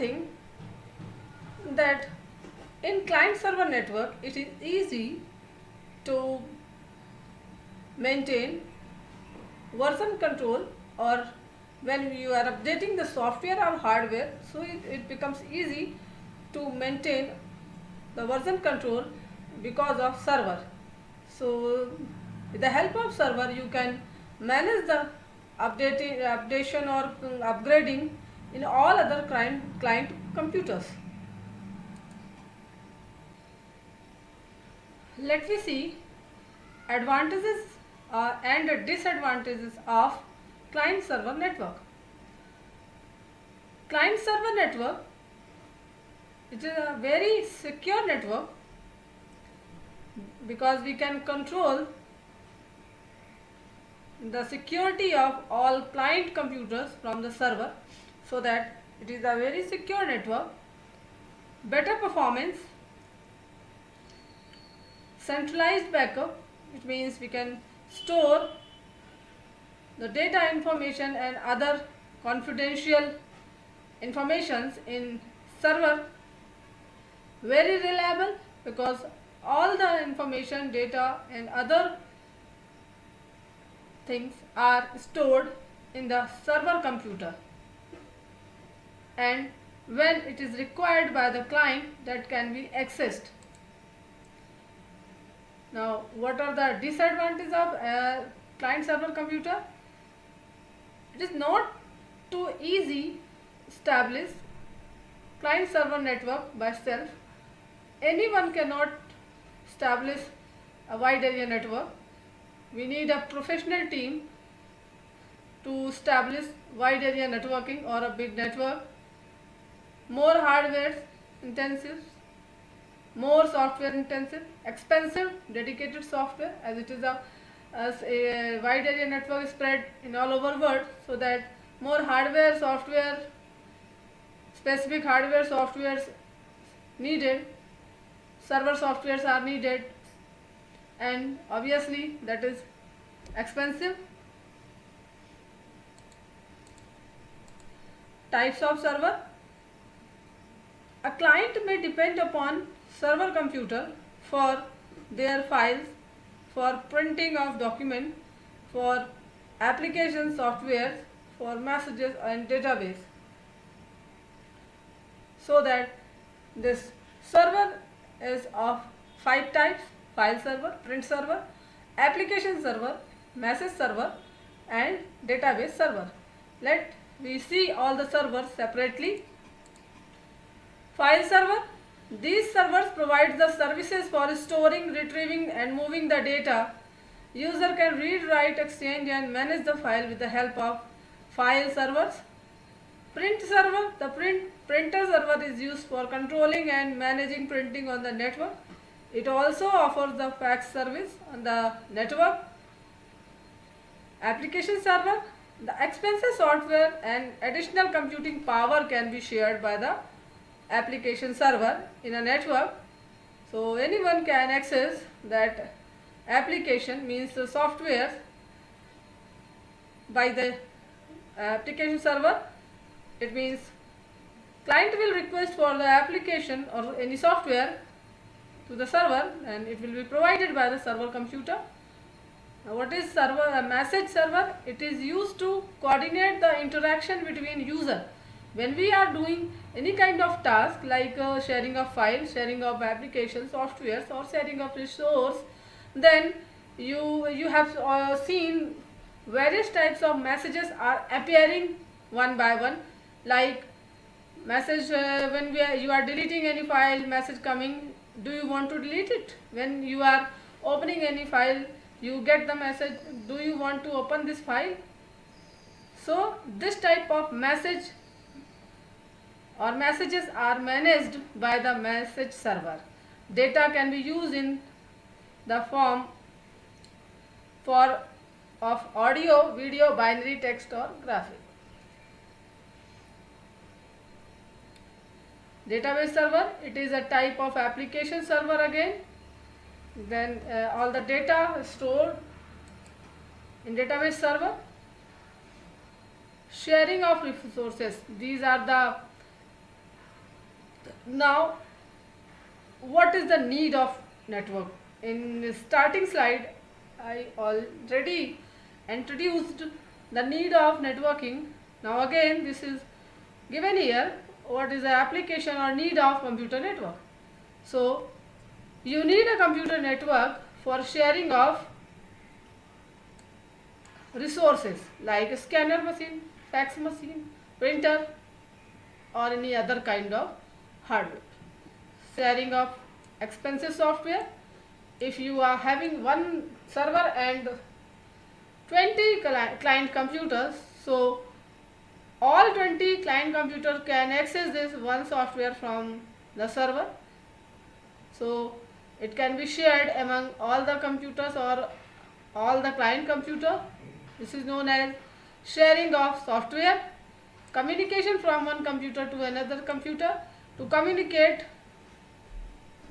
thing that in client server network it is easy to maintain version control, or when you are updating the software or hardware, so it becomes easy to maintain the version control because of server. So with the help of server you can manage the updation or upgrading in all other client computers. Let me see advantages and disadvantages of client server network. Client server network, it is a very secure network because we can control the security of all client computers from the server, so that it is a very secure network. Better performance, centralized backup, it means we can store the data information and other confidential informations in server. Very reliable because all the information, data and other things are stored in the server computer, and when it is required by the client, that can be accessed. Now, what are the disadvantages of a client server computer? It is not too easy establish client server network by self. Anyone cannot establish a wide area network. We need a professional team to establish wide area networking or a big network. More hardware intensive, more software intensive, expensive dedicated software, as it is a wide area network spread in all over world, so that more hardware, software, specific hardware, softwares needed, server softwares are needed, and obviously that is expensive. Types of server. A client may depend upon server computer for their files, for printing of document, for application software, for messages and database. So that this server is of 5 types: file server, print server, application server, message server and database server. Let we see all the servers separately. File server. These servers provide the services for storing, retrieving and moving the data. User can read, write, exchange and manage the file with the help of file servers. Print server. The printer server is used for controlling and managing printing on the network. It also offers the fax service on the network. Application server. The expensive software and additional computing power can be shared by the application server in a network. So anyone can access that application, means the software, by the application server. It means client will request for the application or any software to the server and it will be provided by the server computer. Now, what is server? A message server. It is used to coordinate the interaction between user. When we are doing any kind of task like sharing of files, sharing of application softwares or sharing of resource, then you have seen various types of messages are appearing one by one, like message when you are deleting any file, message coming, do you want to delete it? When you are opening any file, you get the message, do you want to open this file? So this type of message or messages are managed by the message server. Data can be used in the form of audio, video, binary, text or graphic. Database server. It is a type of application server again. Then all the data stored in database server. Sharing of resources. These are the Now, what is the need of network? In the starting slide, I already introduced the need of networking. Now again, this is given here, what is the application or need of computer network. So you need a computer network for sharing of resources like scanner machine, fax machine, printer, or any other kind of hardware. Sharing of expensive software. If you are having one server and 20 client computers, so all 20 client computers can access this one software from the server. So it can be shared among all the computers or all the client computer. This is known as sharing of software. Communication from one computer to another computer. To communicate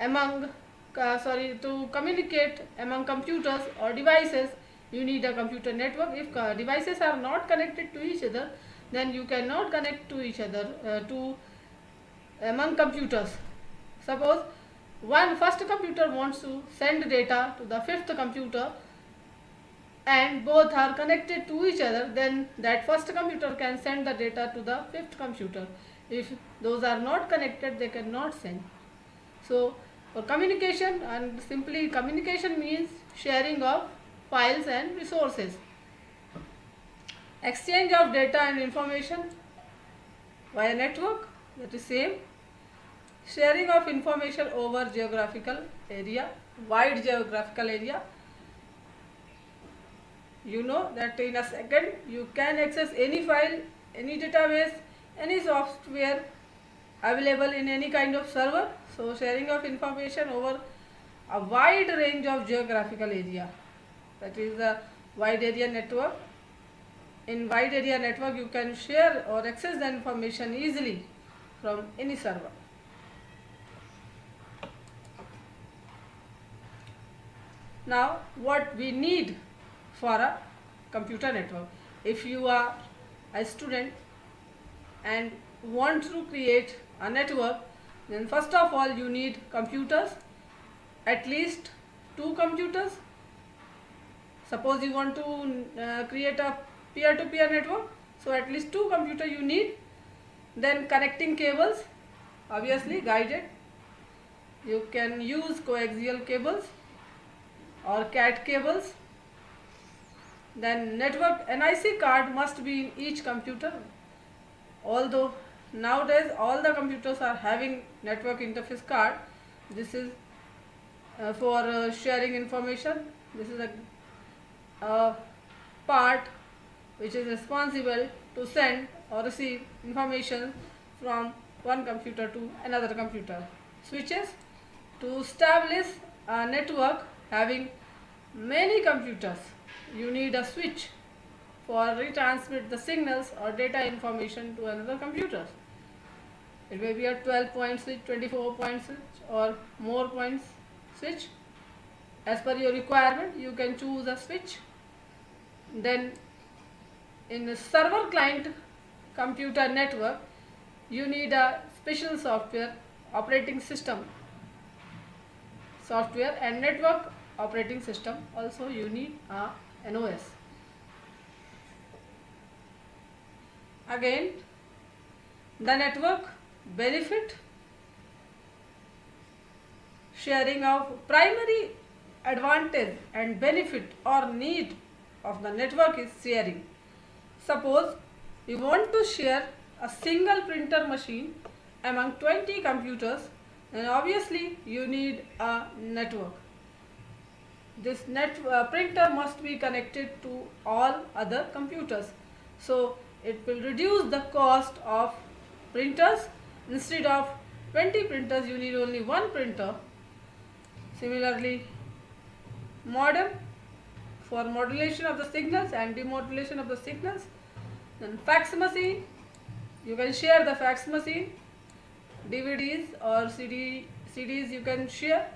among computers or devices, you need a computer network. If devices are not connected to each other, then you cannot connect to each other among computers. Suppose one first computer wants to send data to the fifth computer and both are connected to each other, then that first computer can send the data to the fifth computer. If those are not connected, they cannot send. So for communication, and simply communication means sharing of files and resources. Exchange of data and information via network, that is same. Sharing of information over geographical area, wide geographical area. You know that in a second you can access any file, any database, any software available in any kind of server. So sharing of information over a wide range of geographical area, that is the wide area network. In wide area network you can share or access the information easily from any server. Now what we need for a computer network? If you are a student and want to create a network, then first of all you need computers, at least 2 computers. Suppose you want to create a peer-to-peer network, so at least 2 computers you need. Then connecting cables, obviously guided. You can use coaxial cables or CAT cables. Then network NIC card must be in each computer. Although nowadays all the computers are having network interface card, this is for sharing information. This is a part which is responsible to send or receive information from one computer to another computer. Switches, to establish a network having many computers, you need a switch for retransmit the signals or data information to another computer. It may be a 12-point switch, 24-point switch, or more points switch. As per your requirement, you can choose a switch. Then in the server client computer network, you need a special software, operating system software, and network operating system. Also you need a NOS. Again, the network benefit. Sharing of primary advantage and benefit or need of the network is sharing. Suppose you want to share a single printer machine among 20 computers, then obviously you need a network. This printer must be connected to all other computers. So it will reduce the cost of printers. Instead of 20 printers, you need only one printer. Similarly, modem for modulation of the signals and demodulation of the signals. Then fax machine, you can share the fax machine. DVDs or CDs you can share.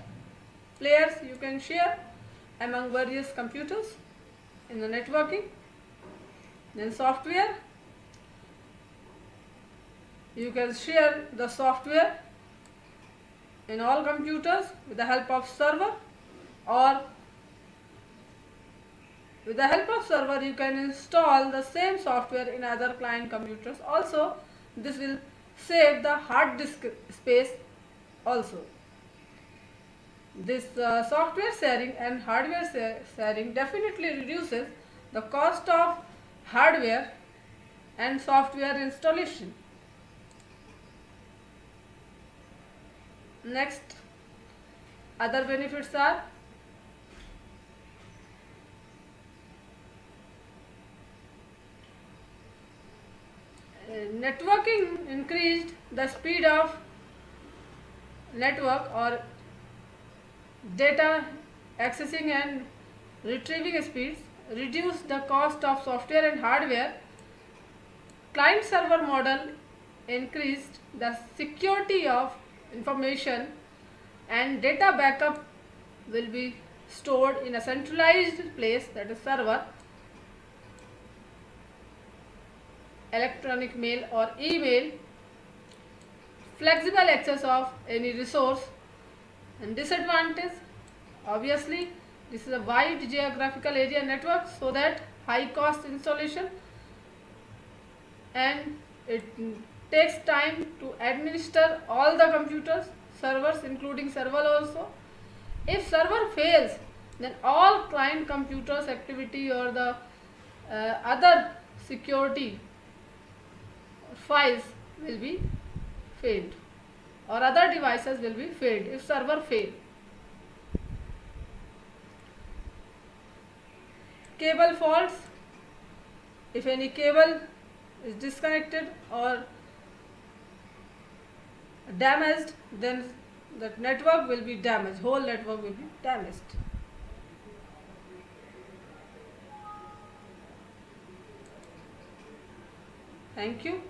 Players you can share among various computers in the networking. Then software, you can share the software in all computers with the help of server, or with the help of server you can install the same software in other client computers also. This will save the hard disk space also. This software sharing and hardware sharing definitely reduces the cost of hardware and software installation. Next, other benefits are networking increased the speed of network or data accessing and retrieving speeds, reduce the cost of software and hardware. Client server model increased the security of information, and data backup will be stored in a centralized place, that is server. Electronic mail or email, flexible access of any resource. And disadvantage, obviously this is a wide geographical area network, so that high cost installation, and it takes time to administer all the computers, servers including server also. If server fails, then all client computers activity or the other security files will be failed, or other devices will be failed if server fail. Cable faults, if any cable is disconnected or damaged, then that network will be damaged, whole network will be damaged. Thank you.